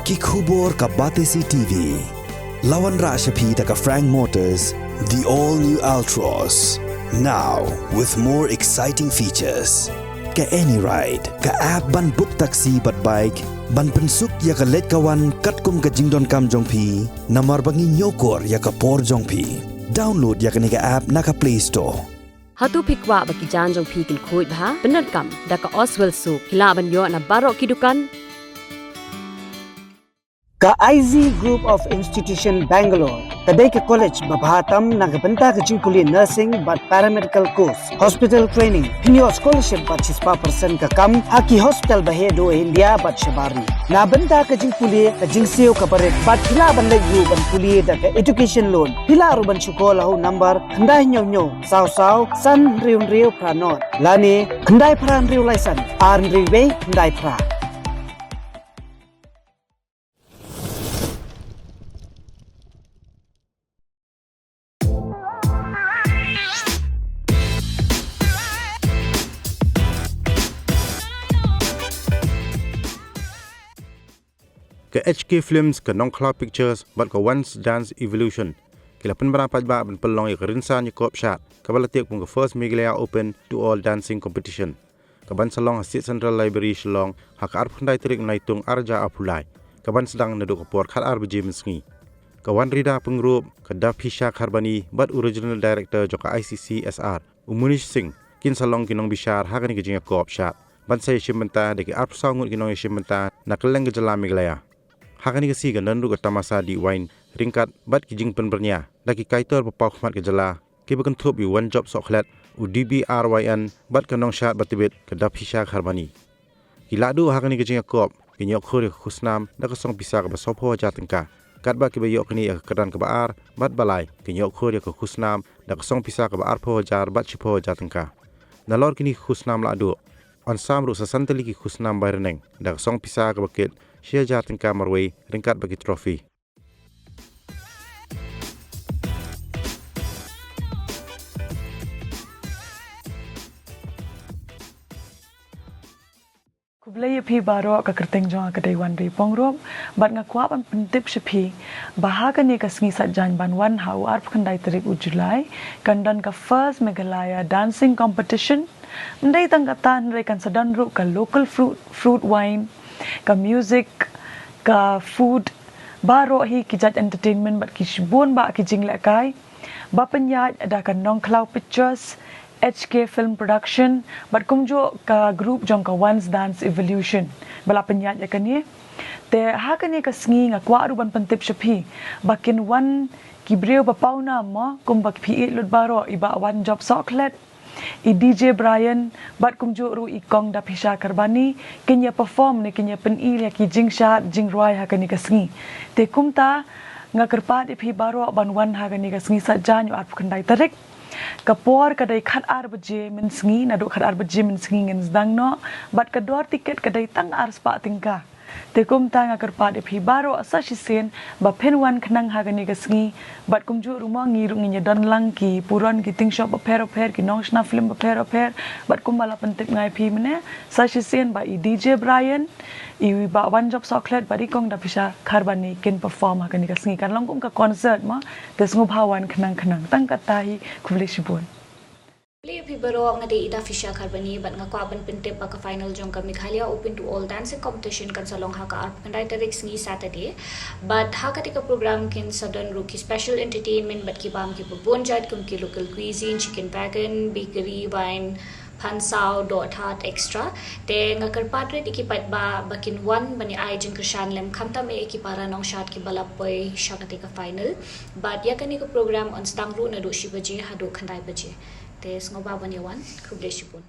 Kikubor ka Batesi TV. Lawan Rashapi taka Frank Motors, the all-new Altros. Now, with more exciting features. Ka any ride, ka app ban book taxi bat bike, ban pensuk ya ka let kawan katkum ka jingdon kam jongpi, namar bangi nyokor ya ka por jongpi. Download ya ka nika app na ka Play Store. Hatu pikwa baki jan jongpi kin kuit bha, benar kam, da ka Oswell Suk, hilaban yo na barok kidukan. Ka IZ Group of Institution Bangalore, kadai ke college babhatam nagabanta ka jingkuli nursing but paramedical course, hospital training, pinyo scholarship but 6% ka kam, haki hospital bahedo India but shabari. Nabanta ka jingkuli ka jingsiyo ka barit but hila ban layu ban kuli da ka education loan. Hila ruban syukola ho number kandai nyo saw san riu pranot. Lani kandai pran riu laisan, arn riwe kandai pra. Ke HK Films ke Nong Cloud Pictures bat ke Once Dance Evolution. Kila penberapa ba ben pelong ke rinsan Jingïakob Shad. Kabalatik pun ke First Meghalaya Open to All Dancing Competition. Kaban salong Hasit Central Library Shillong hak arp khandai terik naitung arja apulai. Kaban sedang neduk kepor khat RBJ mensengi. Kawan Rida pengrup ke Dapisha Kharbani bat original director joka ICC SR Umunish Singh kin salong kinong bishar hakani ke Jingïakob Shad. Ban saya shimenta deki arp sangut kinong shimenta nakeleng ke Jala Meghalaya. Hakani kasi gandan ru ke Tamasi di Waiñ ringkat bat ki jing penbernya laki kaitor papau khmat ke Jala ke bekan thup bi one job soklet UDBRYN bat ke nong Shad batibet ke Dapisha Kharbani. Kiladu hakani ke Jingïakob ke nyok khori khusnam da ke song pisa ke basopo jatengka kat ba ke bayok ni ke kedan ke baar bat balai ke nyok khori ke khusnam da ke song pisa ke baar po jar bat chipo jatengka. Nalor kini khusnam ladu on samru sasanteli ki khusnam bayreneng da ke song pisa ke bakit Shia jateng kamarway ringkat bagi trofi. Kublaya pi baro ka kerteng jong ka daywan ri pongrop bat nga kwap an pentip shapi bahaga ni ka sngi satjan ban wan hau arp khandai tarik u Julai kandan ka First Meghalaya Dancing Competition mendai tang katan re kan sadan ru ka local fruit wine ka music ka food baro hi kijat entertainment bat ki shibun ba ki jingle kai ba penyat ada kan Nong Cloud Pictures HK Film Production bat kumjo ka group jong ka Once Dance Evolution bala penyat ya kani te ha kani ka sngi nga kwa ru ban pentip shapi bakin wan ki breu ba pauna ma kum bak pi lut baro iba one job soklet I DJ Brian bat kumjo ru I kong da Pisha Kharbani kenya perform ni kenya penil ya ki jing Shad jing roi ha kani kasngi te kumta nga kerpat iphi baro ban wan ha kani kasngi sajan yu arp khandai tarik kapor kadai khat RBJ min sngi na do khat RBJ min sngi ngin zdang no bat kador tiket kadai tang ar spa tingka te kumta nga kerpat iphi baro asa shisen ba pen wan khnang ha kani kasngi bat kumju rumah ngi nginya don lang ki puron ki ting shop per ki nong shna film per bat kumbala pentip ngai phi mene sa shisen ba I DJ Brian I ba one job chocolate bari kong da Pisha Kharbani kin perform ha kani kasngi kan long kum ka concert ma te sngu bhawan khnang tang katahi kublishibun Play pibaro nga de ida Pisha Kharbani bat nga kwaban pinte pa ka final jong ka Meghalaya Open to All Dancing Competition kan salong ha ka arp kandai tarik sngi Saturday but ha ka tika program kin sudden rookie special entertainment bat ki bam ki bonjat kum ki local cuisine chicken wagon bakery wine pansao dot heart extra te nga karpatre ikipat ba bakin one bani ai jing krishan lem khamta me ekipara nong Shad ki balapoi shakati ka final but ya kani ko program on stang ru na do shibaje ha do khandai baje te sngoba bani wan kubleshipun